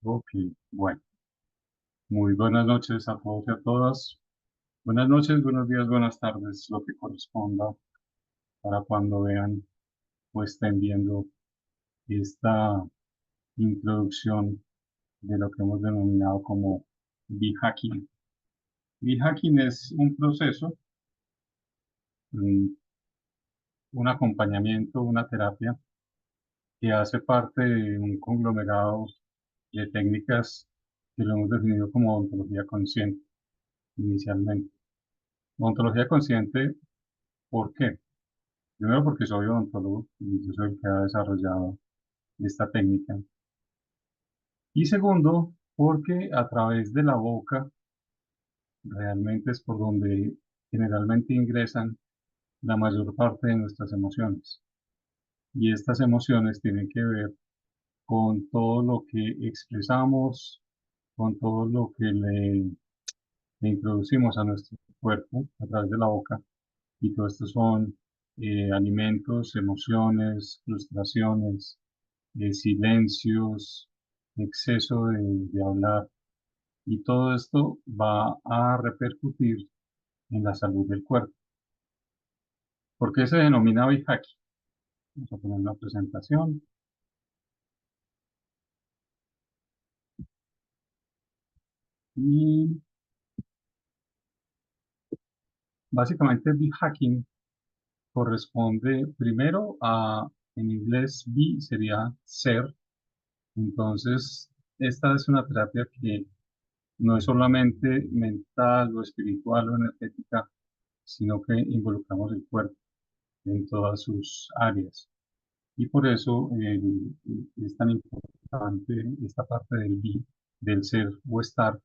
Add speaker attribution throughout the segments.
Speaker 1: Ok, bueno, muy buenas noches a todos y a todas. Buenas noches, buenos días, buenas tardes, lo que corresponda para cuando vean o estén viendo esta introducción de lo que hemos denominado como B-Hacking. B-Hacking es un proceso, un, un acompañamiento, una terapia que hace parte de un conglomerado de técnicas que lo hemos definido como ontología consciente inicialmente. Ontología consciente, ¿por qué? Primero porque soy odontólogo y yo soy el que ha desarrollado esta técnica. Y segundo, porque a través de la boca realmente es por donde generalmente ingresan la mayor parte de nuestras emociones. Y estas emociones tienen que ver con todo lo que expresamos, con todo lo que le introducimos a nuestro cuerpo a través de la boca. Y todo esto son alimentos, emociones, frustraciones, silencios, exceso de hablar, y todo esto va a repercutir en la salud del cuerpo. ¿Por qué se denomina Bihaki? Vamos a poner una presentación. Y básicamente Bihacking corresponde primero a, en inglés, Bi sería ser. Entonces, esta es una terapia que no es solamente mental o espiritual o energética, sino que involucramos el cuerpo en todas sus áreas. Y por eso es tan importante esta parte del be, del ser o estar,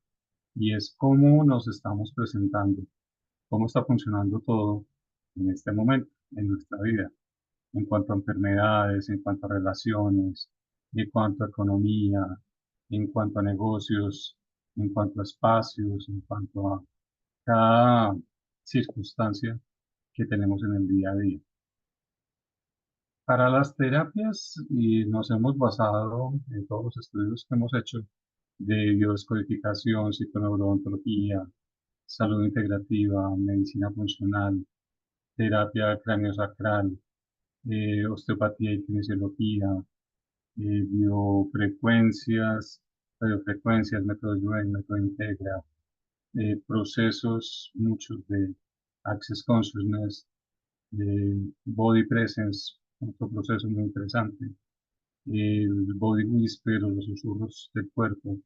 Speaker 1: y es cómo nos estamos presentando, cómo está funcionando todo en este momento, en nuestra vida, en cuanto a enfermedades, en cuanto a relaciones, en cuanto a economía, en cuanto a negocios, en cuanto a espacios, en cuanto a cada circunstancia que tenemos en el día a día. Para las terapias, y nos hemos basado en todos los estudios que hemos hecho de biodescodificación, psiconeuroodontología, salud integrativa, medicina funcional, terapia craneosacral, osteopatía y kinesiología, radiofrecuencias, método Yuen, método Integra, procesos muchos de Access Consciousness, Body Presence, otro proceso muy interesante, el Body Whisper o los susurros del cuerpo,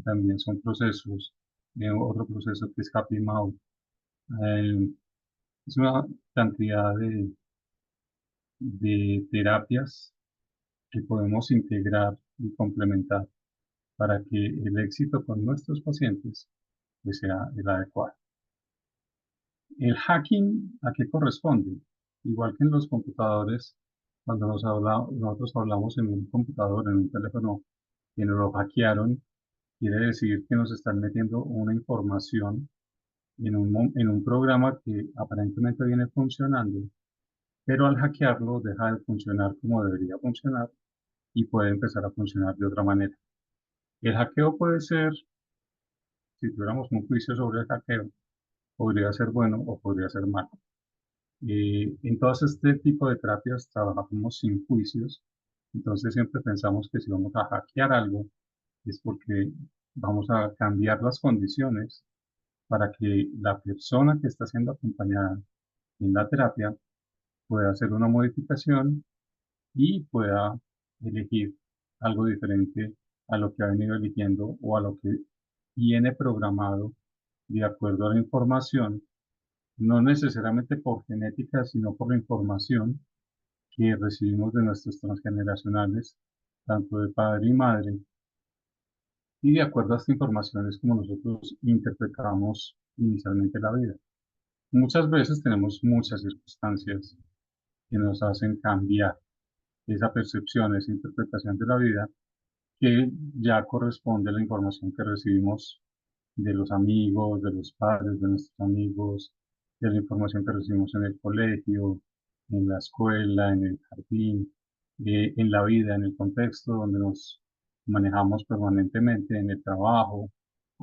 Speaker 1: también son procesos, otro proceso que es Happy Mouth. Eh, es una cantidad de terapias que podemos integrar y complementar para que el éxito con nuestros pacientes pues, sea el adecuado. El hacking, ¿a qué corresponde? Igual que en los computadores, cuando nosotros hablamos en un computador, en un teléfono, que nos lo hackearon, quiere decir que nos están metiendo una información en un programa que aparentemente viene funcionando, pero al hackearlo deja de funcionar como debería funcionar y puede empezar a funcionar de otra manera. El hackeo puede ser, si tuviéramos un juicio sobre el hackeo, podría ser bueno o podría ser malo. En todo este tipo de terapias trabajamos sin juicios, entonces siempre pensamos que si vamos a hackear algo es porque vamos a cambiar las condiciones para que la persona que está siendo acompañada en la terapia pueda hacer una modificación y pueda elegir algo diferente a lo que ha venido eligiendo o a lo que viene programado de acuerdo a la información, no necesariamente por genética, sino por la información que recibimos de nuestros transgeneracionales, tanto de padre y madre, y de acuerdo a esta información es como nosotros interpretamos inicialmente la vida. Muchas veces tenemos muchas circunstancias que nos hacen cambiar esa percepción, esa interpretación de la vida, que ya corresponde a la información que recibimos de los amigos, de los padres, de nuestros amigos, de la información que recibimos en el colegio, en la escuela, en el jardín, en la vida, en el contexto donde nos manejamos permanentemente en el trabajo,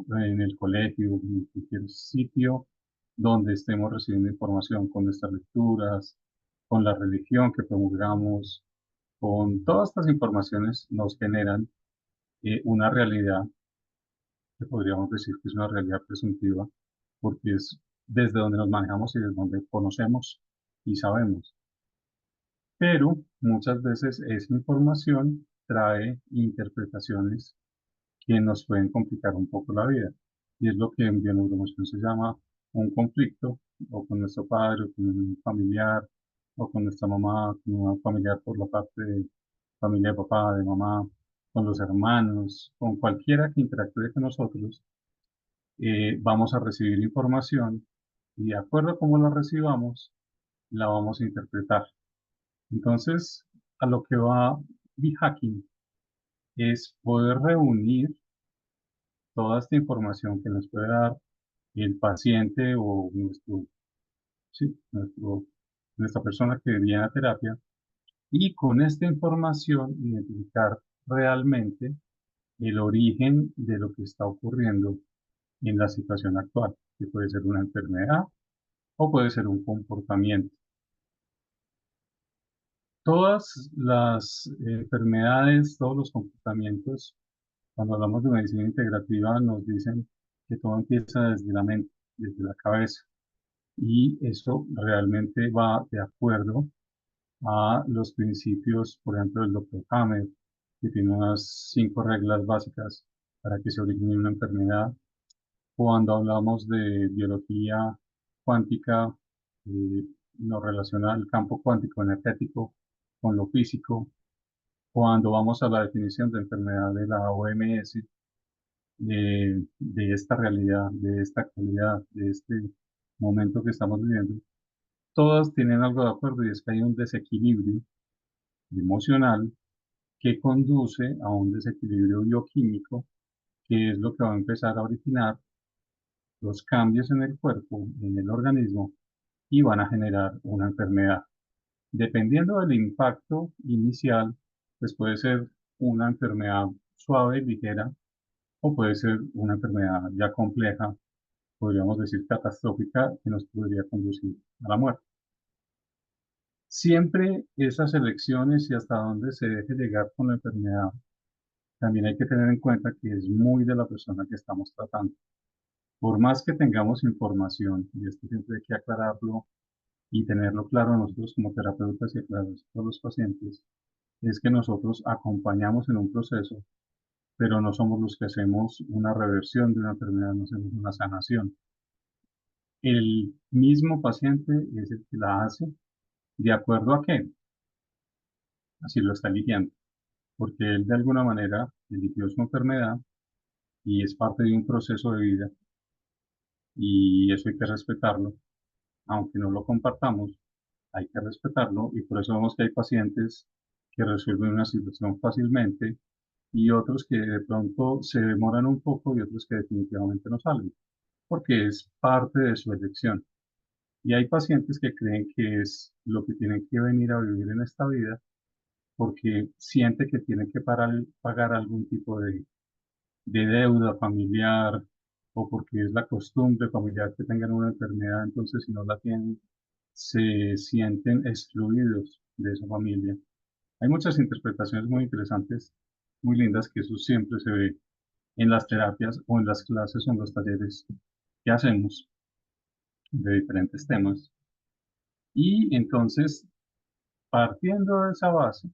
Speaker 1: en el colegio, en cualquier sitio donde estemos recibiendo información con nuestras lecturas, con la religión que promulgamos, con todas estas informaciones nos generan una realidad que podríamos decir que es una realidad presuntiva, porque es desde donde nos manejamos y desde donde conocemos y sabemos. Pero muchas veces esa información trae interpretaciones que nos pueden complicar un poco la vida. Y es lo que en bioneuroemoción se llama un conflicto, o con nuestro padre, o con un familiar, o con nuestra mamá, con un familiar por la parte de familia de papá, de mamá, con los hermanos, con cualquiera que interactúe con nosotros, vamos a recibir información y de acuerdo a cómo la recibamos, la vamos a interpretar. Entonces, a lo que va B-Hacking es poder reunir toda esta información que nos puede dar el paciente o sí, nuestra persona que viene a terapia y con esta información identificar realmente el origen de lo que está ocurriendo en la situación actual, que puede ser una enfermedad o puede ser un comportamiento. Todas las enfermedades, todos los comportamientos, cuando hablamos de medicina integrativa, nos dicen que todo empieza desde la mente, desde la cabeza. Y eso realmente va de acuerdo a los principios, por ejemplo, del doctor Hammer, que tiene unas 5 reglas básicas para que se origine una enfermedad. Cuando hablamos de biología cuántica, eh, nos relaciona el campo cuántico energético con lo físico. Cuando vamos a la definición de enfermedad de la OMS, de esta realidad, de esta actualidad, de este momento que estamos viviendo, todas tienen algo de acuerdo y es que hay un desequilibrio emocional que conduce a un desequilibrio bioquímico, que es lo que va a empezar a originar los cambios en el cuerpo, en el organismo, y van a generar una enfermedad. Dependiendo del impacto inicial, pues puede ser una enfermedad suave, ligera, o puede ser una enfermedad ya compleja, podríamos decir catastrófica, que nos podría conducir a la muerte. Siempre esas elecciones y hasta dónde se deje llegar con la enfermedad, también hay que tener en cuenta que es muy de la persona que estamos tratando. Por más que tengamos información, y esto siempre hay que aclararlo y tenerlo claro nosotros como terapeutas y aclarar a los pacientes, es que nosotros acompañamos en un proceso, pero no somos los que hacemos una reversión de una enfermedad, no hacemos una sanación. El mismo paciente es el que la hace, ¿de acuerdo a qué? Así lo está eligiendo, porque él de alguna manera eligió su enfermedad y es parte de un proceso de vida y eso hay que respetarlo, aunque no lo compartamos, hay que respetarlo y por eso vemos que hay pacientes que resuelven una situación fácilmente y otros que de pronto se demoran un poco y otros que definitivamente no salen, porque es parte de su elección. Y hay pacientes que creen que es lo que tienen que venir a vivir en esta vida porque siente que tienen que pagar algún tipo de deuda familiar o porque es la costumbre familiar que tengan una enfermedad, entonces si no la tienen, se sienten excluidos de esa familia. Hay muchas interpretaciones muy interesantes, muy lindas, que eso siempre se ve en las terapias o en las clases o en los talleres que hacemos de diferentes temas. Y entonces, partiendo de esa base,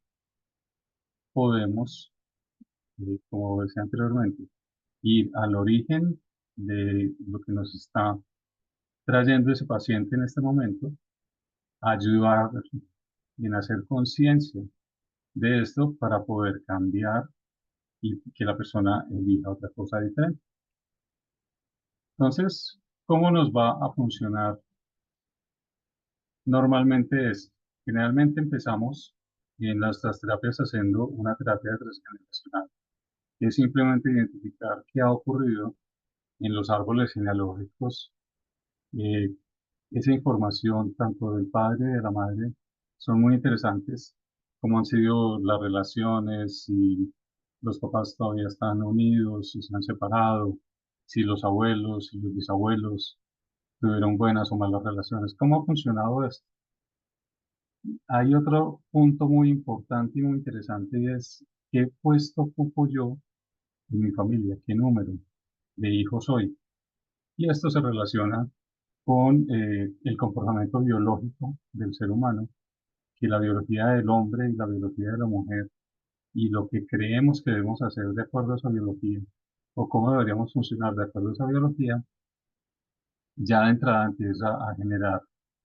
Speaker 1: podemos, como decía anteriormente, ir al origen de lo que nos está trayendo ese paciente en este momento, ayudar en hacer conciencia de esto para poder cambiar y que la persona elija otra cosa diferente. Entonces, ¿cómo nos va a funcionar normalmente esto? Generalmente empezamos en nuestras terapias haciendo una terapia de transgeneracional, que es simplemente identificar qué ha ocurrido en los árboles genealógicos. eh, Esa información, tanto del padre y de la madre, son muy interesantes, cómo han sido las relaciones y los papás todavía están unidos, si se han separado, si los abuelos y los bisabuelos tuvieron buenas o malas relaciones. ¿Cómo ha funcionado esto? Hay otro punto muy importante y muy interesante y es qué puesto ocupo yo en mi familia, qué número de hijos soy. Y esto se relaciona con el comportamiento biológico del ser humano, que la biología del hombre y la biología de la mujer y lo que creemos que debemos hacer de acuerdo a esa biología o cómo deberíamos funcionar de acuerdo a esa biología, ya de entrada empieza a generar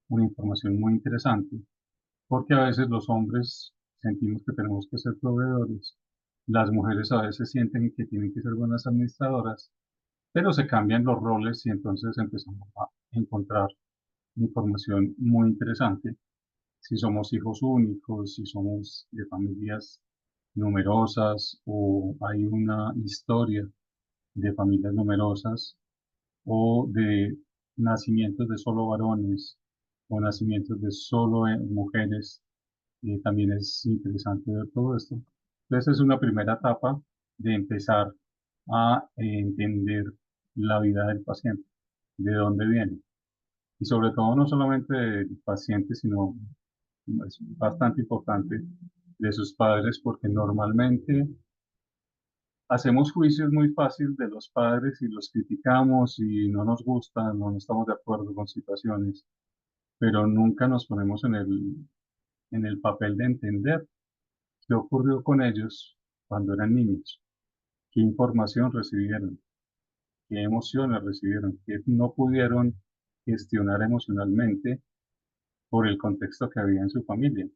Speaker 1: una información muy interesante, porque a veces los hombres sentimos que tenemos que ser proveedores, las mujeres a veces sienten que tienen que ser buenas administradoras, pero se cambian los roles y entonces empezamos a encontrar información muy interesante. Si somos hijos únicos, si somos de familias numerosas o hay una historia de familias numerosas o de nacimientos de solo varones o nacimientos de solo mujeres, también es interesante ver todo esto. Entonces es una primera etapa de empezar a entender la vida del paciente, de dónde viene. Y sobre todo no solamente del paciente, sino es bastante importante de sus padres, porque normalmente hacemos juicios muy fáciles de los padres y los criticamos y no nos gustan, no estamos de acuerdo con situaciones, pero nunca nos ponemos en el papel de entender qué ocurrió con ellos cuando eran niños, qué información recibieron, qué emociones recibieron, qué no pudieron gestionar emocionalmente por el contexto que había en su familia,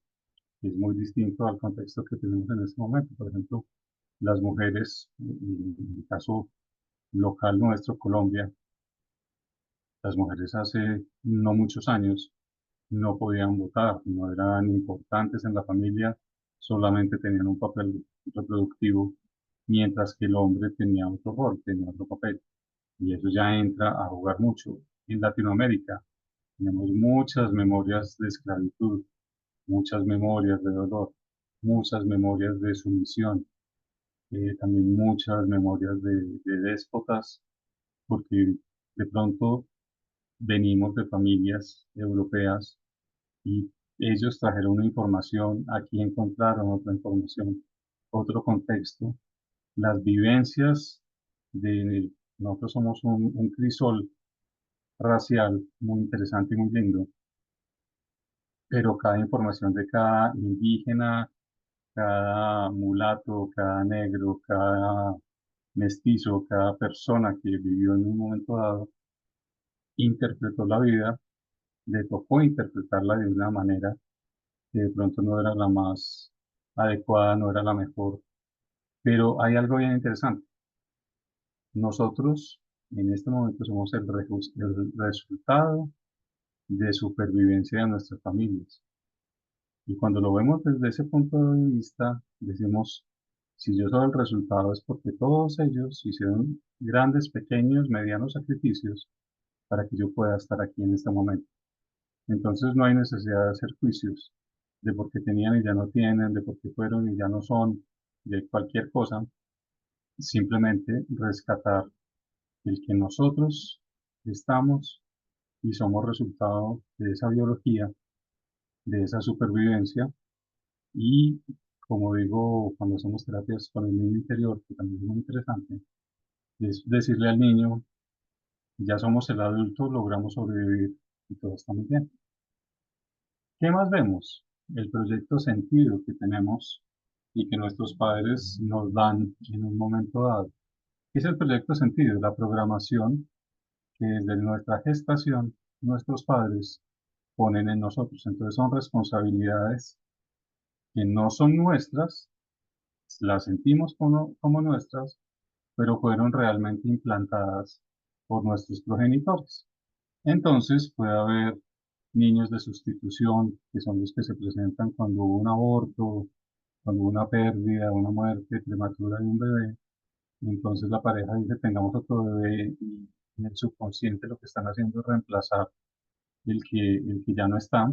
Speaker 1: que es muy distinto al contexto que tenemos en este momento. Por ejemplo, las mujeres, en el caso local nuestro, Colombia, las mujeres hace no muchos años no podían votar, no eran importantes en la familia, solamente tenían un papel reproductivo, mientras que el hombre tenía otro rol, tenía otro papel. Y eso ya entra a jugar mucho. En Latinoamérica tenemos muchas memorias de esclavitud, muchas memorias de dolor, muchas memorias de sumisión, también muchas memorias de déspotas, porque de pronto venimos de familias europeas y ellos trajeron una información, aquí encontraron otra información, otro contexto. Las vivencias de nosotros somos un crisol racial muy interesante y muy lindo, pero cada información de cada indígena, cada mulato, cada negro, cada mestizo, cada persona que vivió en un momento dado, interpretó la vida, le tocó interpretarla de una manera que de pronto no era la más adecuada, no era la mejor. Pero hay algo bien interesante. Nosotros en este momento somos el resultado de supervivencia de nuestras familias. Y cuando lo vemos desde ese punto de vista, decimos, si yo soy el resultado es porque todos ellos hicieron grandes, pequeños, medianos sacrificios para que yo pueda estar aquí en este momento. Entonces no hay necesidad de hacer juicios de por qué tenían y ya no tienen, de por qué fueron y ya no son, de cualquier cosa. Simplemente rescatar el que nosotros estamos y somos resultado de esa biología, de esa supervivencia y, como digo, cuando hacemos terapias con el niño interior, que también es muy interesante, es decirle al niño, ya somos el adulto, logramos sobrevivir y todo está muy bien. ¿Qué más vemos? El proyecto sentido que tenemos y que nuestros padres nos dan en un momento dado. ¿Qué es el proyecto sentido? La programación que desde nuestra gestación nuestros padres ponen en nosotros. Entonces son responsabilidades que no son nuestras, las sentimos como nuestras, pero fueron realmente implantadas por nuestros progenitores. Entonces puede haber niños de sustitución, que son los que se presentan cuando hubo un aborto, cuando hubo una pérdida, una muerte prematura de un bebé. Y entonces la pareja dice, tengamos otro bebé y en el subconsciente lo que están haciendo es reemplazar el que ya no está.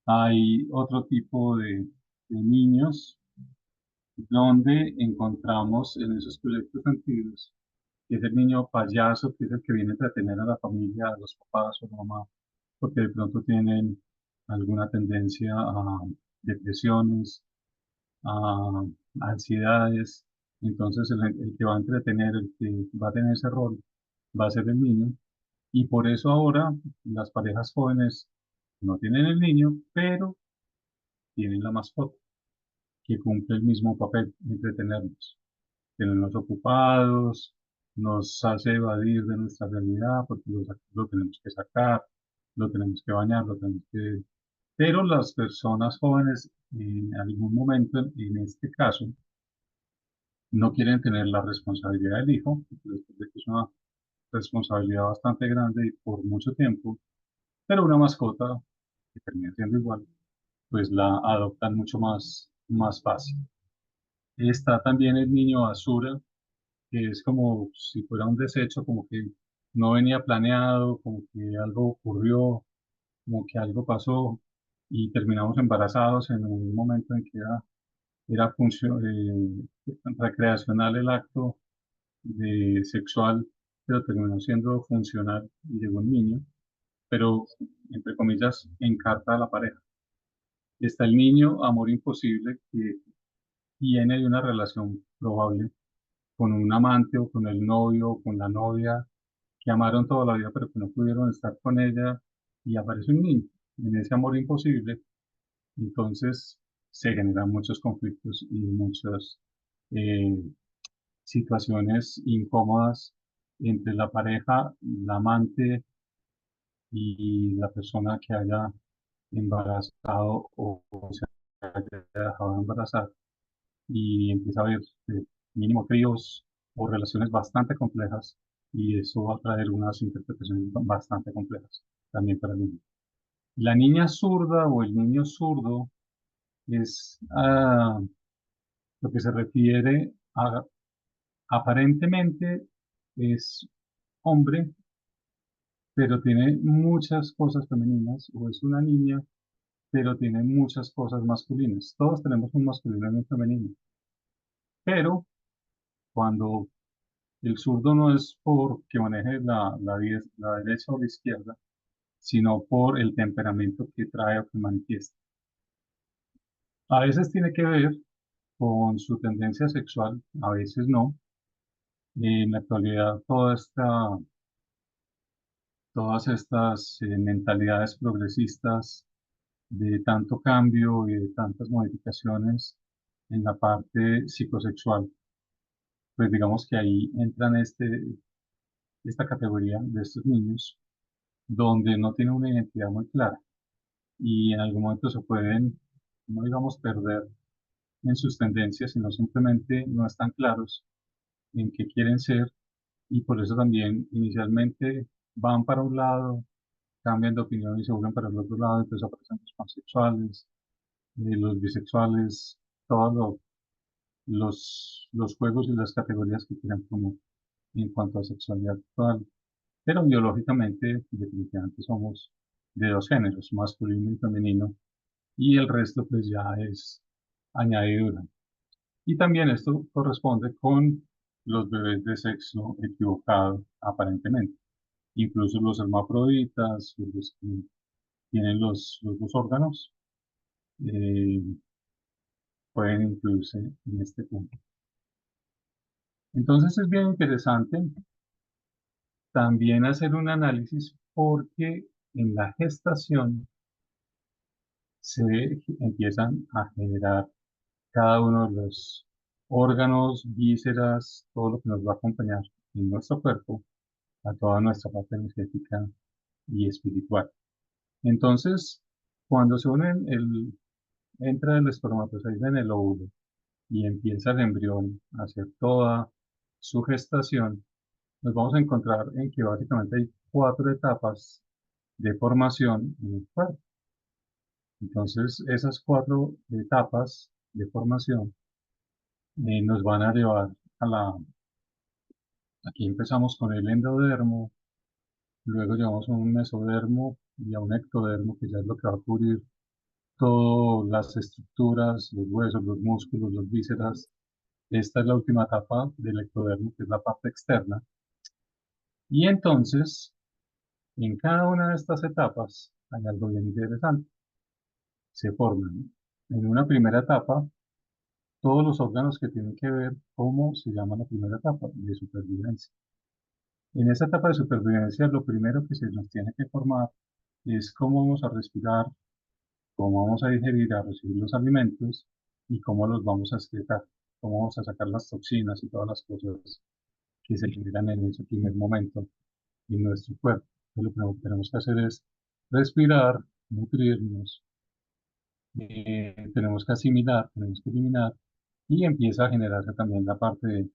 Speaker 1: Hay otro tipo de niños donde encontramos en esos proyectos antiguos, que es el niño payaso, que es el que viene a entretener a la familia, a los papás o la mamá, porque de pronto tienen alguna tendencia a depresiones, a ansiedades. Entonces el que va a entretener, el que va a tener ese rol, va a ser el niño. Y por eso ahora las parejas jóvenes no tienen el niño, pero tienen la mascota, que cumple el mismo papel, entretenernos, tenernos ocupados, nos hace evadir de nuestra realidad, porque lo tenemos que sacar, lo tenemos que bañar, lo tenemos que... Pero las personas jóvenes, en algún momento, en este caso, no quieren tener la responsabilidad del hijo, porque después de que es una responsabilidad bastante grande y por mucho tiempo, pero una mascota, que termina siendo igual, pues la adoptan mucho más fácil. Está también el niño basura, que es como si fuera un desecho, como que no venía planeado, como que algo ocurrió, como que algo pasó y terminamos embarazados en un momento en que era recreacional el acto de sexual, pero terminó siendo funcional y llegó un niño, pero entre comillas encarta a la pareja. Está el niño amor imposible que viene de una relación probable con un amante o con el novio o con la novia que amaron toda la vida pero que no pudieron estar con ella y aparece un niño en ese amor imposible. Entonces se generan muchos conflictos y muchas eh, situaciones incómodas entre la pareja, la amante y la persona que haya embarazado o se haya dejado embarazar y empieza a haber mínimo tríos o relaciones bastante complejas y eso va a traer unas interpretaciones bastante complejas también para el niño. La niña zurda o el niño zurdo es lo que se refiere a aparentemente es hombre, pero tiene muchas cosas femeninas, o es una niña, pero tiene muchas cosas masculinas. Todos tenemos un masculino y un femenino, pero cuando el zurdo no es porque maneje la derecha o la izquierda, sino por el temperamento que trae o que manifiesta. A veces tiene que ver con su tendencia sexual, a veces no. En la actualidad, todas estas mentalidades progresistas de tanto cambio y de tantas modificaciones en la parte psicosexual, pues digamos que ahí entran esta categoría de estos niños donde no tienen una identidad muy clara y en algún momento se pueden, no digamos, perder en sus tendencias, sino simplemente no están claros en qué quieren ser y por eso también inicialmente van para un lado, cambian de opinión y se vuelven para el otro lado, entonces aparecen los pansexuales, los bisexuales, todos los juegos y las categorías que quieran poner en cuanto a sexualidad actual. Pero biológicamente, definitivamente somos de dos géneros, masculino y femenino, y el resto pues ya es añadidura. Y también esto corresponde con los bebés de sexo equivocado, aparentemente. Incluso los hermafroditas, los que tienen los dos órganos, eh, pueden incluirse en este punto. Entonces es bien interesante también hacer un análisis porque en la gestación se empiezan a generar cada uno de los órganos, vísceras, todo lo que nos va a acompañar en nuestro cuerpo, a toda nuestra parte energética y espiritual. Entonces, cuando se unen, entra el espermatozoide en el óvulo y empieza el embrión a hacer toda su gestación, nos vamos a encontrar en que básicamente hay cuatro etapas de formación en el cuerpo. Entonces, esas cuatro etapas de formación nos van a llevar a aquí empezamos con el endodermo, luego llevamos a un mesodermo y a un ectodermo, que ya es lo que va a cubrir todas las estructuras, los huesos, los músculos, las vísceras Esta es la última etapa del ectodermo, que es la parte externa. Y entonces, en cada una de estas etapas hay algo bien interesante. Se forman en una primera etapa todos los órganos que tienen que ver cómo se llama la primera etapa de supervivencia. En esa etapa de supervivencia, lo primero que se nos tiene que formar es cómo vamos a respirar, cómo vamos a digerir, a recibir los alimentos y cómo los vamos a excretar, cómo vamos a sacar las toxinas y todas las cosas que se generan en ese primer momento en nuestro cuerpo. Entonces, lo primero que tenemos que hacer es respirar, nutrirnos, tenemos que asimilar, tenemos que eliminar y empieza a generarse también la parte de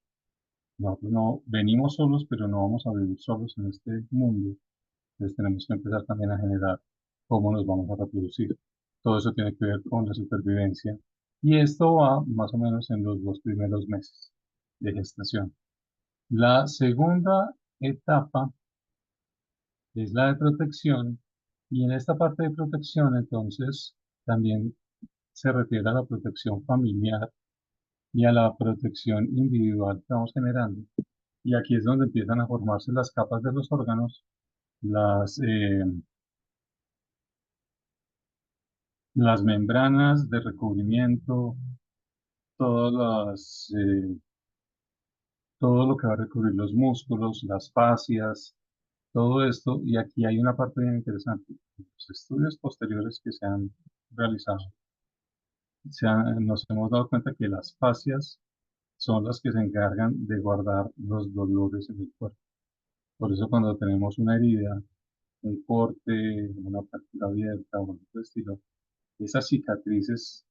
Speaker 1: nosotros no venimos solos, pero no vamos a vivir solos en este mundo. Entonces tenemos que empezar también a generar cómo nos vamos a reproducir. Todo eso tiene que ver con la supervivencia. Y esto va más o menos en los 2 primeros meses de gestación. La segunda etapa es la de protección. Y en esta parte de protección, entonces, también se refiere a la protección familiar y a la protección individual que vamos generando. Y aquí es donde empiezan a formarse las capas de los órganos, las, eh, las membranas de recubrimiento, todas todo lo que va a recubrir los músculos, las fascias, todo esto. Y aquí hay una parte bien interesante. Los estudios posteriores que se han realizado, nos hemos dado cuenta que las fascias son las que se encargan de guardar los dolores en el cuerpo. Por eso cuando tenemos una herida, un corte, una fractura abierta o algo por el estilo, esas cicatrices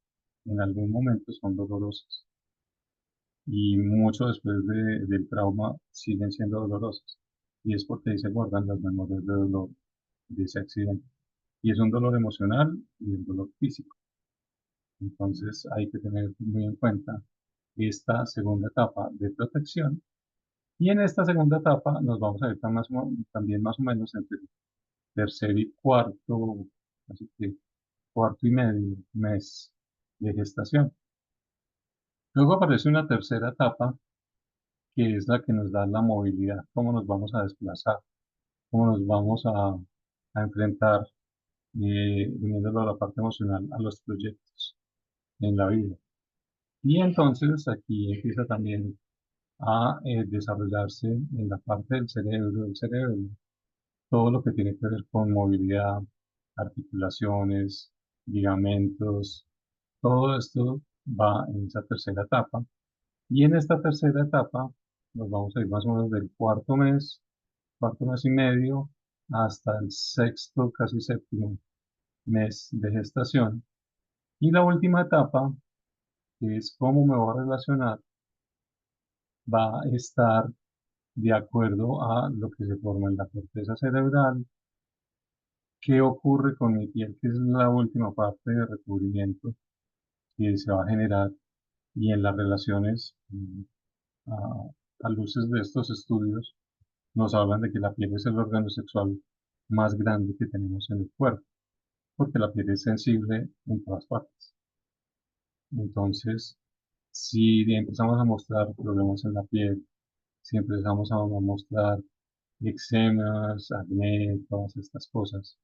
Speaker 1: en algún momento son dolorosas y mucho después del trauma siguen siendo dolorosas. Y es porque ahí se guardan las memorias de dolor de ese accidente. Y es un dolor emocional y un dolor físico. Entonces hay que tener muy en cuenta esta segunda etapa de protección. Y en esta segunda etapa nos vamos a ir también más o menos entre el tercer y cuarto, así que cuarto y medio mes de gestación. Luego aparece una tercera etapa, que es la que nos da la movilidad, cómo nos vamos a desplazar, cómo nos vamos a enfrentar, uniéndolo a la parte emocional, a los proyectos en la vida. Y entonces aquí empieza también a desarrollarse en la parte del cerebro, todo lo que tiene que ver con movilidad, articulaciones, ligamentos, todo esto va en esa tercera etapa. Y en esta tercera etapa nos vamos a ir más o menos del cuarto mes y medio, hasta el sexto, casi séptimo mes de gestación. Y la última etapa, que es cómo me voy a relacionar, va a estar de acuerdo a lo que se forma en la corteza cerebral, qué ocurre con mi piel, que es la última parte de recubrimiento que se va a generar, y en las relaciones, a luces de estos estudios, nos hablan de que la piel es el órgano sexual más grande que tenemos en el cuerpo, porque la piel es sensible en todas partes. Entonces, si empezamos a mostrar problemas en la piel, si empezamos a mostrar eczemas, acné, todas estas cosas,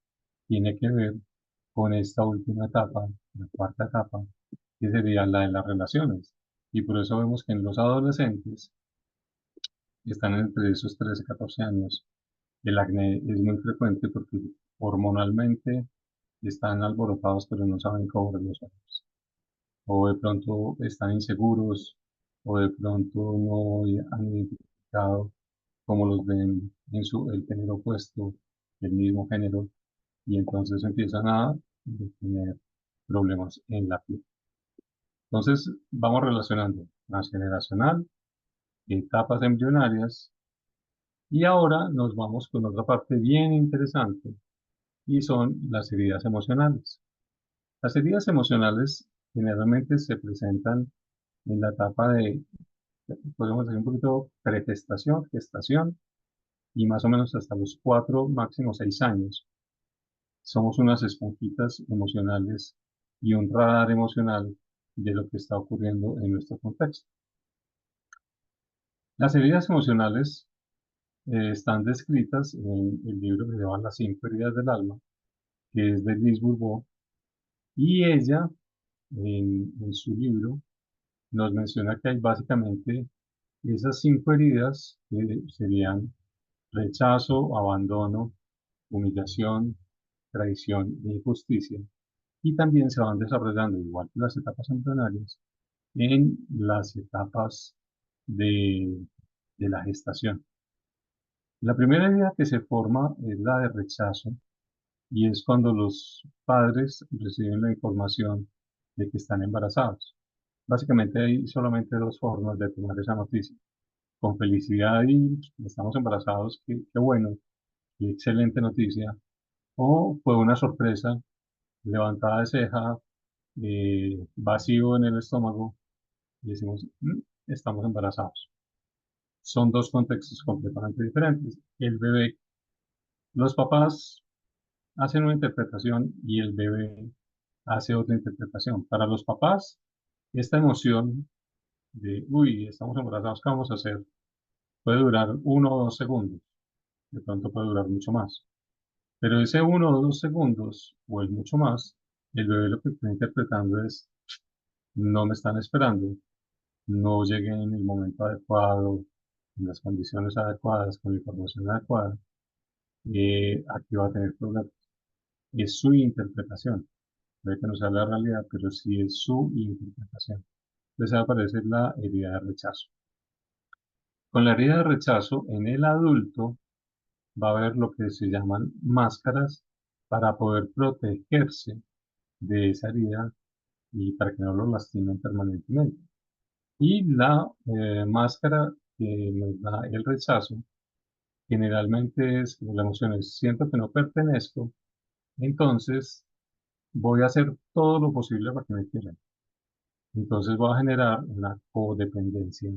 Speaker 1: tiene que ver con esta última etapa, la cuarta etapa, que sería la de las relaciones. Y por eso vemos que en los adolescentes, que están entre esos 13 y 14 años, el acné es muy frecuente porque hormonalmente están alborotados pero no saben cómo resolverlos. O de pronto están inseguros, o de pronto no han identificado cómo los ven en el género opuesto, el mismo género, y entonces empiezan a tener problemas en la piel. Entonces vamos relacionando transgeneracional, etapas embrionarias, y ahora nos vamos con otra parte bien interesante, y son las heridas emocionales. Las heridas emocionales generalmente se presentan en la etapa de, podemos decir un poquito, pregestación, gestación, y más o menos hasta los 4, máximo 6 años. Somos unas esponjitas emocionales y un radar emocional de lo que está ocurriendo en nuestro contexto. Las heridas emocionales están descritas en el libro que se llama Las cinco heridas del alma, que es de Liz Bourbeau, y ella, en su libro, nos menciona que hay básicamente esas cinco heridas que serían rechazo, abandono, humillación, traición e injusticia. Y también se van desarrollando, igual que las etapas embrionarias, en las etapas de, de la gestación. La primera herida que se forma es la de rechazo y es cuando los padres reciben la información de que están embarazados. Básicamente hay solamente dos formas de tomar esa noticia. Con felicidad y estamos embarazados, qué bueno, qué excelente noticia. O fue una sorpresa, levantada de ceja, vacío en el estómago y decimos, estamos embarazados". Son dos contextos completamente diferentes. El bebé, los papás hacen una interpretación y el bebé hace otra interpretación. Para los papás, esta emoción de, uy, estamos embarazados, ¿qué vamos a hacer? Puede durar 1 o 2 segundos, de pronto puede durar mucho más. Pero ese 1 o 2 segundos, o el mucho más, el bebé lo que está interpretando es, no me están esperando, no llegué en el momento adecuado, en las condiciones adecuadas, con la información adecuada, aquí va a tener problemas. Es su interpretación. Puede que no sea la realidad, pero sí es su interpretación. Entonces aparece la herida de rechazo. Con la herida de rechazo, en el adulto va a haber lo que se llaman máscaras para poder protegerse de esa herida y para que no lo lastimen permanentemente. Y la máscara que nos da el rechazo generalmente es como la emoción es, siento que no pertenezco, entonces voy a hacer todo lo posible para que me quieran. Entonces voy a generar una codependencia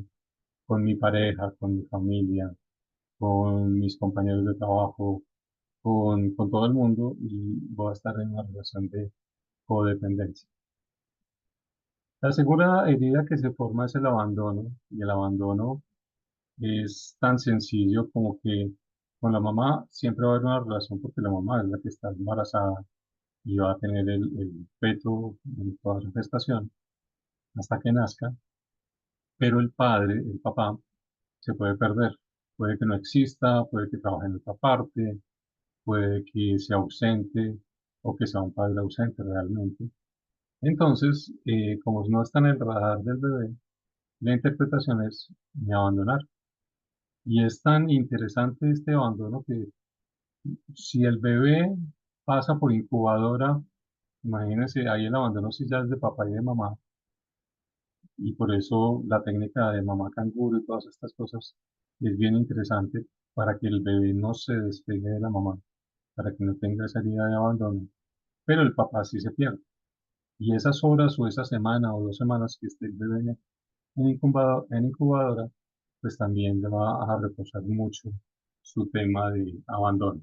Speaker 1: con mi pareja, con mi familia, con mis compañeros de trabajo, con todo el mundo y voy a estar en una relación de codependencia. La segunda herida que se forma es el abandono y el abandono es tan sencillo como que con la mamá siempre va a haber una relación porque la mamá es la que está embarazada y va a tener el feto en toda su gestación hasta que nazca, pero el padre, el papá, se puede perder. Puede que no exista, puede que trabaje en otra parte, puede que sea ausente o que sea un padre ausente realmente. Entonces, como no está en el radar del bebé, la interpretación es me abandonar. Y es tan interesante este abandono que si el bebé pasa por incubadora, imagínense, ahí el abandono sí ya es de papá y de mamá, y por eso la técnica de mamá canguro y todas estas cosas es bien interesante para que el bebé no se despegue de la mamá, para que no tenga esa herida de abandono, pero el papá sí se pierde. Y esas horas o esa semana o 2 semanas que esté el bebé en incubadora, pues también le va a reposar mucho su tema de abandono.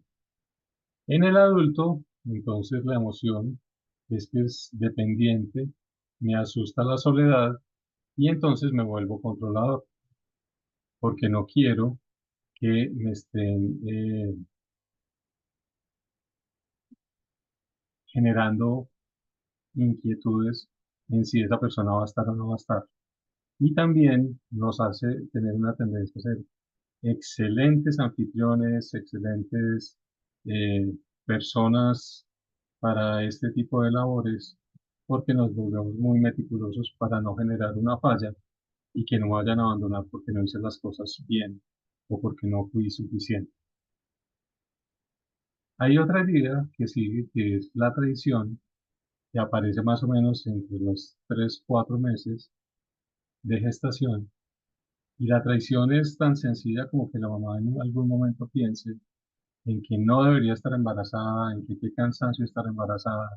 Speaker 1: En el adulto, entonces la emoción es que es dependiente, me asusta la soledad y entonces me vuelvo controlador, porque no quiero que me estén generando inquietudes en si esa persona va a estar o no va a estar. Y también nos hace tener una tendencia a ser excelentes anfitriones, excelentes eh, personas para este tipo de labores, porque nos volvemos muy meticulosos para no generar una falla y que no vayan a abandonar porque no hice las cosas bien o porque no fui suficiente. Hay otra herida que sigue, que es la traición, que aparece más o menos entre los 3, 4 meses de gestación. Y la traición es tan sencilla como que la mamá en algún momento piense en que no debería estar embarazada, en que qué cansancio estar embarazada,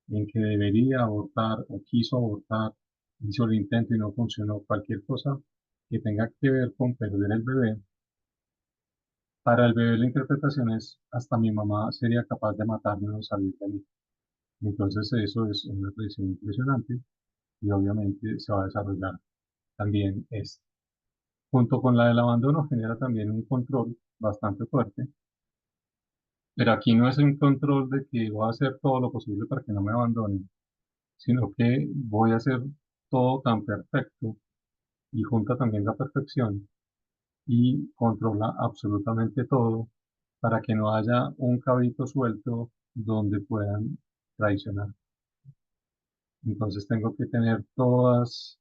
Speaker 1: en que debería abortar o quiso abortar, hizo el intento y no funcionó, cualquier cosa que tenga que ver con perder el bebé. Para el bebé la interpretación es, hasta mi mamá sería capaz de matarme o salir de mí. Entonces eso es una traición impresionante y obviamente se va a desarrollar también esto. Junto con la del abandono genera también un control bastante fuerte, pero aquí no es un control de que voy a hacer todo lo posible para que no me abandonen, sino que voy a hacer todo tan perfecto y junta también la perfección y controla absolutamente todo para que no haya un cabito suelto donde puedan traicionar. Entonces tengo que tener todas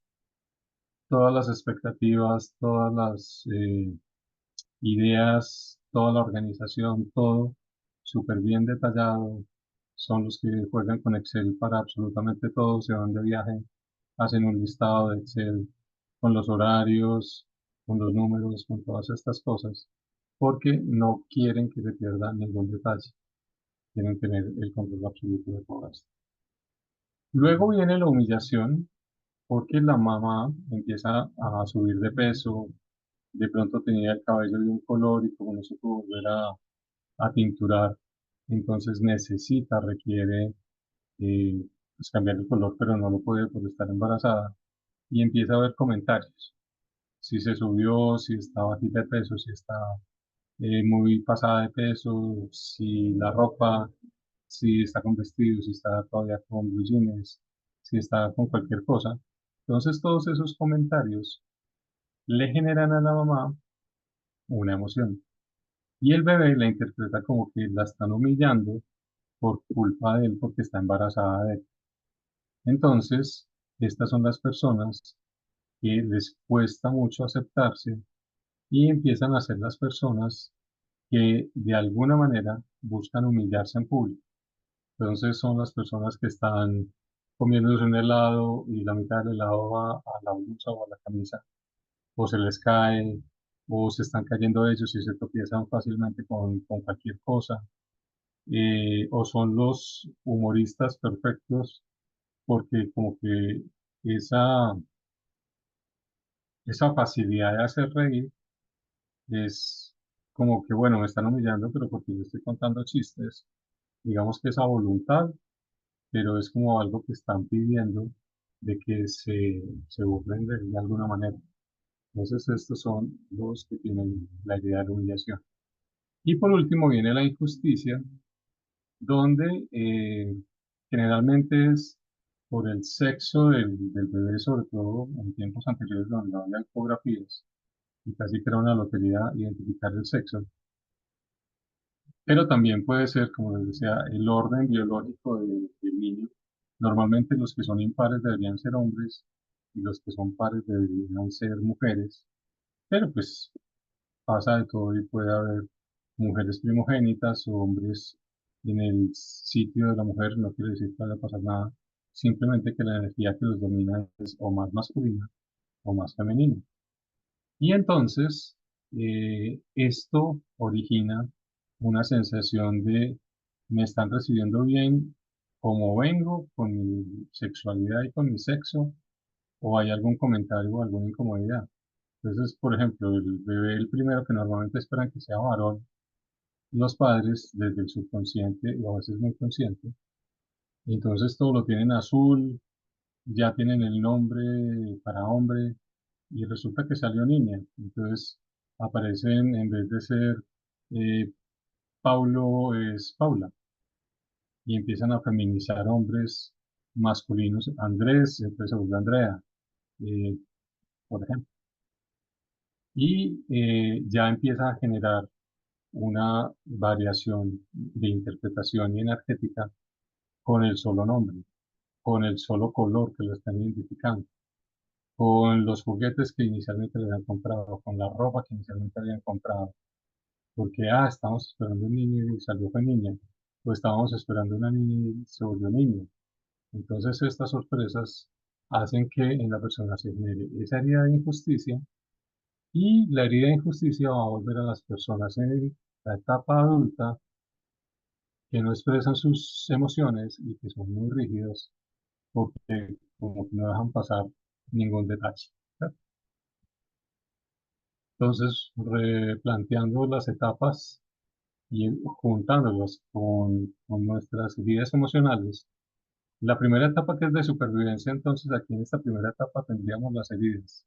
Speaker 1: las expectativas, todas las ideas, toda la organización, todo súper bien detallado. Son los que juegan con Excel para absolutamente todo, se van de viaje, hacen un listado de Excel con los horarios, con los números, con todas estas cosas, porque no quieren que se pierda ningún detalle, quieren tener el control absoluto de todo esto. Luego viene la humillación, porque la mamá empieza a subir de peso, de pronto tenía el cabello de un color y como no se pudo volver a tinturar, entonces necesita, requiere pues cambiar el color, pero no lo puede por estar embarazada y empieza a ver comentarios. Si se subió, si está bajita de peso, si está muy pasada de peso, si la ropa, si está con vestidos, si está todavía con blue jeans, si está con cualquier cosa. Entonces todos esos comentarios le generan a la mamá una emoción. Y el bebé la interpreta como que la están humillando por culpa de él porque está embarazada de él. Entonces, estas son las personas que les cuesta mucho aceptarse y empiezan a ser las personas que de alguna manera buscan humillarse en público. Entonces son las personas que están comiéndose un helado y la mitad del helado va a la blusa o a la camisa, o se les cae, o se están cayendo ellos y se tropiezan fácilmente con cualquier cosa, o son los humoristas perfectos porque como que esa, esa facilidad de hacer reír es como que, bueno, me están humillando, pero porque yo estoy contando chistes, digamos que esa voluntad, pero es como algo que están pidiendo de que se burlen de alguna manera. Entonces, estos son los que tienen la idea de la humillación. Y por último viene la injusticia, donde generalmente es por el sexo del bebé, sobre todo en tiempos anteriores donde no había ecografías y casi que era una lotería identificar el sexo, pero también puede ser, como les decía, el orden biológico del niño. Normalmente los que son impares deberían ser hombres y los que son pares deberían ser mujeres, pero pues pasa de todo y puede haber mujeres primogénitas o hombres en el sitio de la mujer, no quiere decir que vaya a pasar nada, simplemente que la energía que los domina es o más masculina o más femenina. Y entonces esto origina una sensación de me están recibiendo bien como vengo, con mi sexualidad y con mi sexo, o hay algún comentario o alguna incomodidad. Entonces, por ejemplo, el bebé, el primero que normalmente esperan que sea varón, los padres desde el subconsciente o a veces muy consciente, entonces todo lo tienen azul, ya tienen el nombre para hombre y resulta que salió niña. Entonces aparecen en vez de ser eh, Paulo es Paula y empiezan a feminizar hombres masculinos. Andrés, entonces se vuelve Andrea, eh, por ejemplo. Y ya empieza a generar una variación de interpretación y energética con el solo nombre, con el solo color que lo están identificando, con los juguetes que inicialmente le habían comprado, con la ropa que inicialmente habían comprado, porque, estábamos esperando un niño y salió fue niña, o estábamos esperando una niña y se volvió niño. Entonces estas sorpresas hacen que en la persona se genere esa herida de injusticia y la herida de injusticia va a volver a las personas en la etapa adulta que no expresan sus emociones y que son muy rígidos porque como que no dejan pasar ningún detalle. ¿Verdad? Entonces, replanteando las etapas y juntándolas con nuestras heridas emocionales, la primera etapa que es de supervivencia, entonces aquí en esta primera etapa tendríamos las heridas.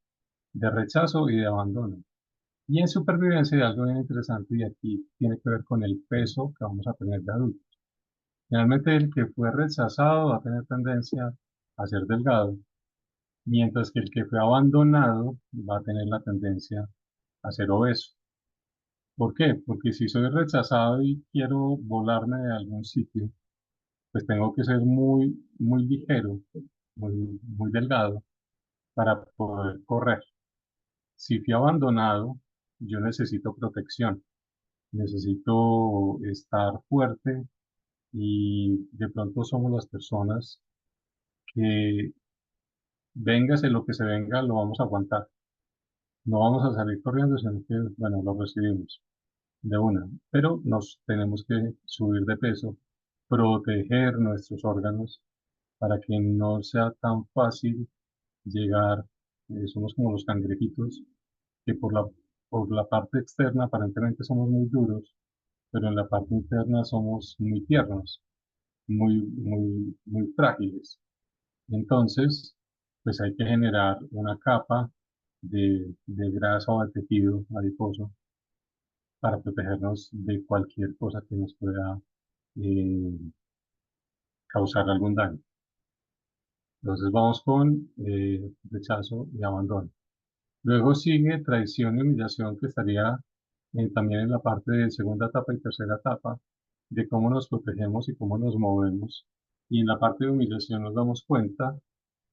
Speaker 1: de rechazo y de abandono. Y en supervivencia hay algo bien interesante y aquí tiene que ver con el peso que vamos a tener de adultos. Generalmente el que fue rechazado va a tener tendencia a ser delgado, mientras que el que fue abandonado va a tener la tendencia a ser obeso. ¿Por qué? Porque si soy rechazado y quiero volarme de algún sitio, pues tengo que ser muy ligero, muy delgado para poder correr. Si fui abandonado, yo necesito protección, necesito estar fuerte y de pronto somos las personas que véngase lo que se venga, lo vamos a aguantar. No vamos a salir corriendo, sino que, bueno, lo recibimos de una. Pero nos tenemos que subir de peso, proteger nuestros órganos para que no sea tan fácil llegar. Somos como los cangrejitos que por la parte externa aparentemente somos muy duros, pero en la parte interna somos muy tiernos, muy frágiles. Entonces, pues hay que generar una capa de grasa o de tejido adiposo para protegernos de cualquier cosa que nos pueda eh, causar algún daño. Entonces vamos con rechazo y abandono. Luego sigue traición y humillación, que estaría también en la parte de segunda etapa y tercera etapa, de cómo nos protegemos y cómo nos movemos. Y en la parte de humillación nos damos cuenta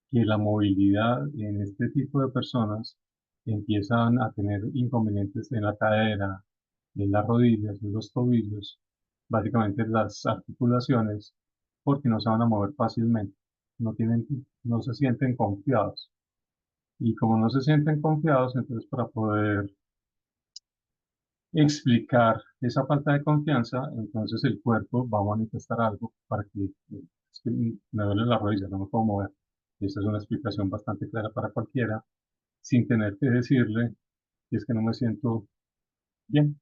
Speaker 1: que la movilidad en este tipo de personas empiezan a tener inconvenientes en la cadera, en las rodillas, en los tobillos, básicamente las articulaciones, porque no se van a mover fácilmente, no se sienten confiados. Y como no se sienten confiados, entonces para poder explicar esa falta de confianza, entonces el cuerpo va a manifestar algo para que, es que me duele la rodilla, no me puedo mover. Esta es una explicación bastante clara para cualquiera, sin tener que decirle que es que no me siento bien,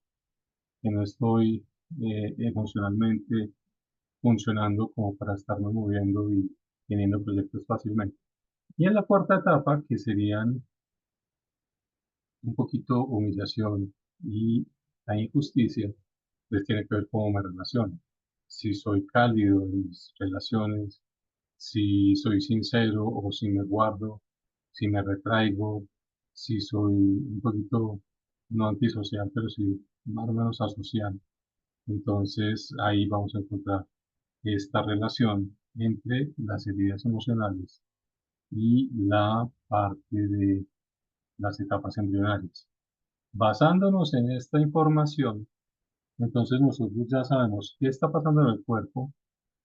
Speaker 1: que no estoy emocionalmente funcionando como para estarme moviendo y teniendo proyectos fácilmente. Y en la cuarta etapa, que serían un poquito humillación y la injusticia, pues tiene que ver cómo me relaciono. Si soy cálido en mis relaciones, si soy sincero o si me guardo, si me retraigo, si soy un poquito no antisocial, pero sí más o menos asocial. Entonces ahí vamos a encontrar esta relación entre las heridas emocionales y la parte de las etapas embrionarias. Basándonos en esta información, entonces nosotros ya sabemos qué está pasando en el cuerpo,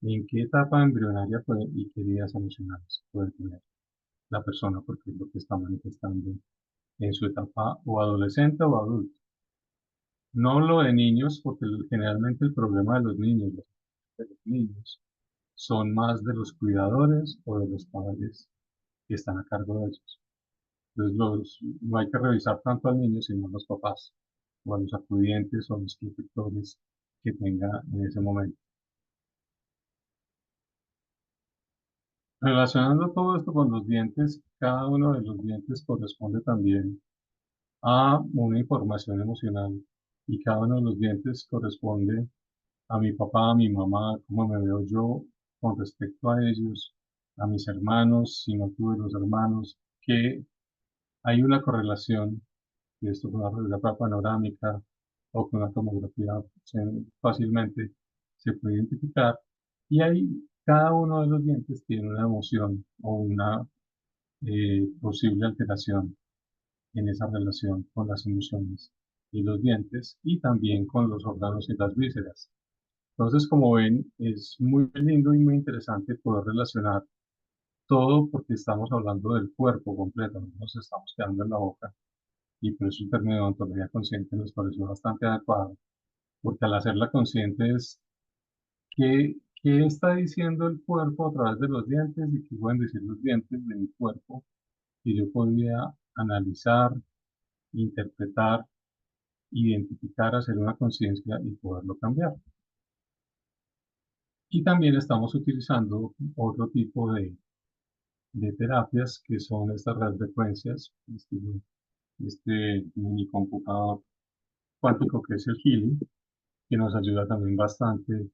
Speaker 1: en qué etapa embrionaria y qué heridas emocionales puede tener la persona, porque es lo que está manifestando en su etapa o adolescente o adulto. No lo de niños, porque generalmente el problema de los niños son más de los cuidadores o de los padres que están a cargo de ellos. Entonces no hay que revisar tanto al niño, sino a los papás o a los acudientes o a los protectores que tenga en ese momento. Relacionando todo esto con los dientes, cada uno de los dientes corresponde también a una información emocional y cada uno de los dientes corresponde a mi papá, a mi mamá, cómo me veo yo con respecto a ellos, a mis hermanos, si no tuve los hermanos, que hay una correlación, y esto con una radiografía panorámica o con una tomografía fácilmente se puede identificar, y ahí cada uno de los dientes tiene una emoción o una posible alteración en esa relación con las emociones y los dientes y también con los órganos y las vísceras. Entonces, como ven, es muy lindo y muy interesante poder relacionar todo porque estamos hablando del cuerpo completo, no nos estamos quedando en la boca. Y por eso el término de odontología consciente nos pareció bastante adecuado, porque al hacerla consciente es qué está diciendo el cuerpo a través de los dientes y qué pueden decir los dientes de mi cuerpo, y yo podría analizar, interpretar, identificar, hacer una conciencia y poderlo cambiar. Y también estamos utilizando otro tipo de terapias que son estas radiofrecuencias, este mini computador cuántico que es el Healy, que nos ayuda también bastante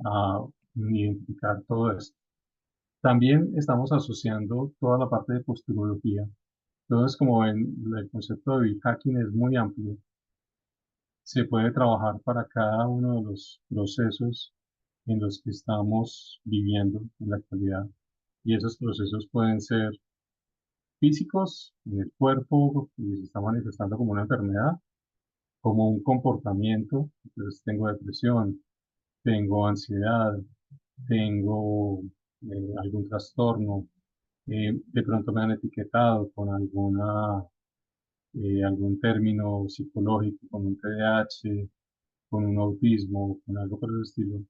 Speaker 1: a identificar todo esto. También estamos asociando toda la parte de posturología. Entonces, como ven, el concepto de biohacking es muy amplio. Se puede trabajar para cada uno de los procesos en los que estamos viviendo en la actualidad. Y esos procesos pueden ser físicos, en el cuerpo, y se está manifestando como una enfermedad, como un comportamiento. Entonces, tengo depresión, tengo ansiedad, tengo algún trastorno, de pronto me han etiquetado con algún término psicológico, con un TDAH, con un autismo, con algo por el estilo,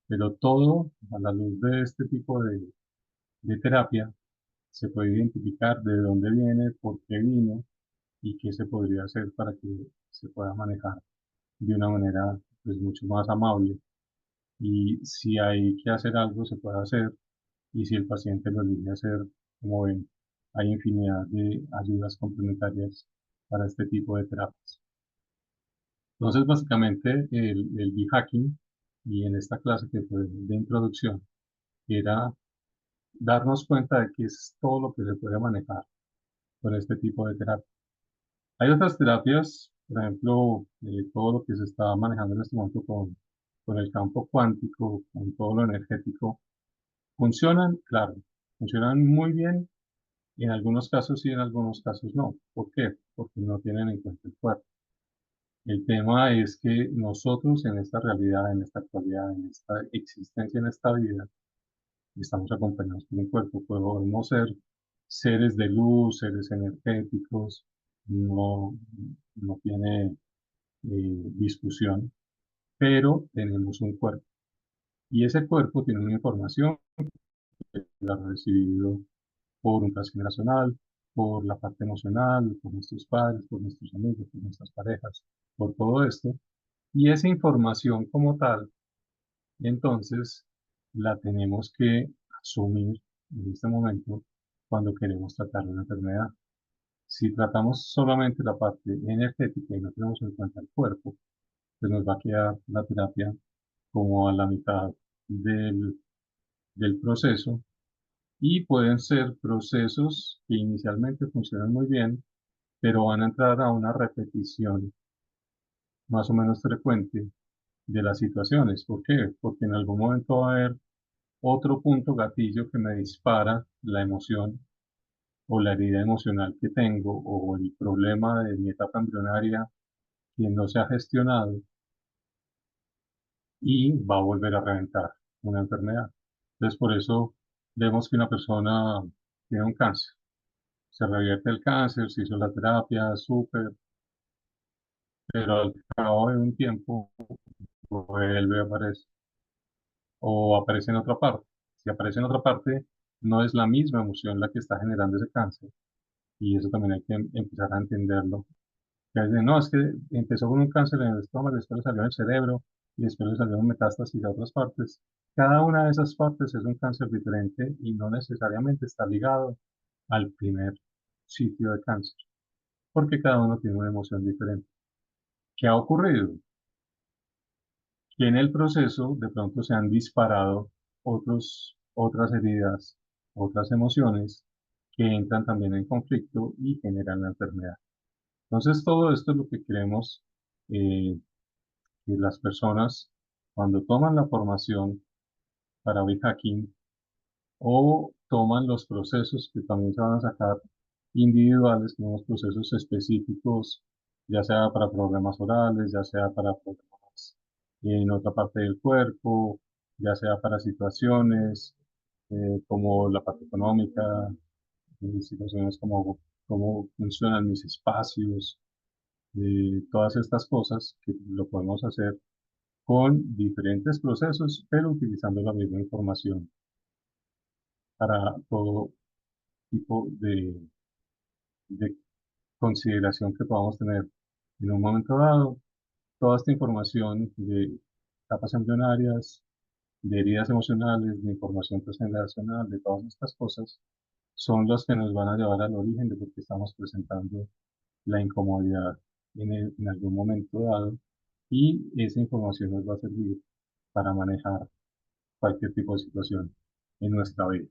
Speaker 1: pero todo a la luz de este tipo de terapia se puede identificar de dónde viene, por qué vino y qué se podría hacer para que se pueda manejar de una manera pues mucho más amable. Y si hay que hacer algo, se puede hacer. Y si el paciente lo elige hacer, como ven, hay infinidad de ayudas complementarias para este tipo de terapias. Entonces, básicamente, el biohacking, y en esta clase que fue de introducción, era darnos cuenta de que es todo lo que se puede manejar con este tipo de terapia. Hay otras terapias, por ejemplo, todo lo que se está manejando en este momento con el campo cuántico, con todo lo energético, funcionan, claro, funcionan muy bien, y en algunos casos sí, en algunos casos no. ¿Por qué? Porque no tienen en cuenta el cuerpo. El tema es que nosotros en esta realidad, en esta actualidad, en esta existencia, en esta vida, estamos acompañados por un cuerpo. Podemos ser seres de luz, seres energéticos, no, no tiene discusión, pero tenemos un cuerpo. Y ese cuerpo tiene una información que la ha recibido por un transgeneracional, por la parte emocional, por nuestros padres, por nuestros amigos, por nuestras parejas, por todo esto. Y esa información como tal, entonces, la tenemos que asumir en este momento cuando queremos tratar una enfermedad. Si tratamos solamente la parte energética y no tenemos en cuenta el cuerpo, pues nos va a quedar la terapia como a la mitad del, del proceso, y pueden ser procesos que inicialmente funcionan muy bien, pero van a entrar a una repetición más o menos frecuente de las situaciones. ¿Por qué? Porque en algún momento va a haber otro punto gatillo que me dispara la emoción o la herida emocional que tengo o el problema de mi etapa embrionaria que no se ha gestionado, y va a volver a reventar una enfermedad. Entonces, por eso vemos que una persona tiene un cáncer. Se revierte el cáncer, se hizo la terapia, súper, pero al cabo de un tiempo vuelve a aparecer o aparece en otra parte. Si aparece en otra parte, no es la misma emoción la que está generando ese cáncer, y eso también hay que empezar a entenderlo. Que dicen, no, es que empezó con un cáncer en el estómago, después le salió en el cerebro y después le salieron metástasis a otras partes. Cada una de esas partes es un cáncer diferente y no necesariamente está ligado al primer sitio de cáncer, porque cada uno tiene una emoción diferente. ¿Qué ha ocurrido? Que en el proceso de pronto se han disparado otras heridas, otras emociones que entran también en conflicto y generan la enfermedad. Entonces, todo esto es lo que queremos, eh, que las personas, cuando toman la formación para biohacking o toman los procesos que también se van a sacar individuales, como unos procesos específicos, ya sea para problemas orales, ya sea para problemas en otra parte del cuerpo, ya sea para situaciones como la parte económica, situaciones como cómo funcionan mis espacios, todas estas cosas que lo podemos hacer con diferentes procesos, pero utilizando la misma información para todo tipo de consideración que podamos tener en un momento dado. Toda esta información de capas embrionarias, de heridas emocionales, de información transgeneracional, de todas estas cosas, son las que nos van a llevar al origen de lo que estamos presentando la incomodidad en algún momento dado, y esa información nos va a servir para manejar cualquier tipo de situación en nuestra vida.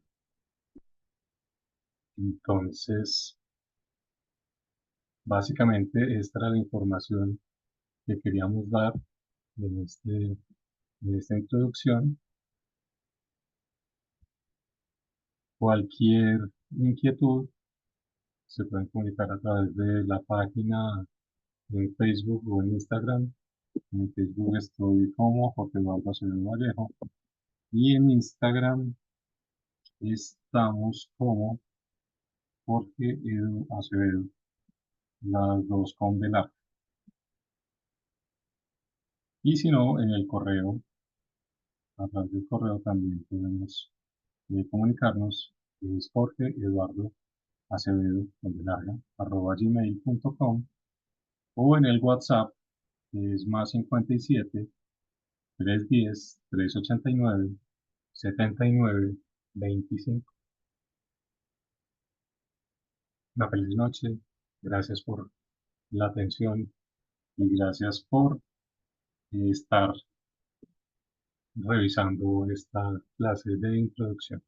Speaker 1: Entonces, básicamente esta era la información que queríamos dar en esta introducción. Cualquier inquietud se pueden comunicar a través de la página en Facebook o en Instagram. En Facebook estoy como Jorge Eduardo Acevedo Vallejo, y en Instagram estamos como Jorge Edu Acevedo, las dos con velar. Y si no, en el correo, a través del correo también podemos comunicarnos. Es Jorge Eduardo Acevedo con velar, @gmail.com, o en el WhatsApp, que es más 57 310 389 7925. Una feliz noche. Gracias por la atención y gracias por estar revisando esta clase de introducción.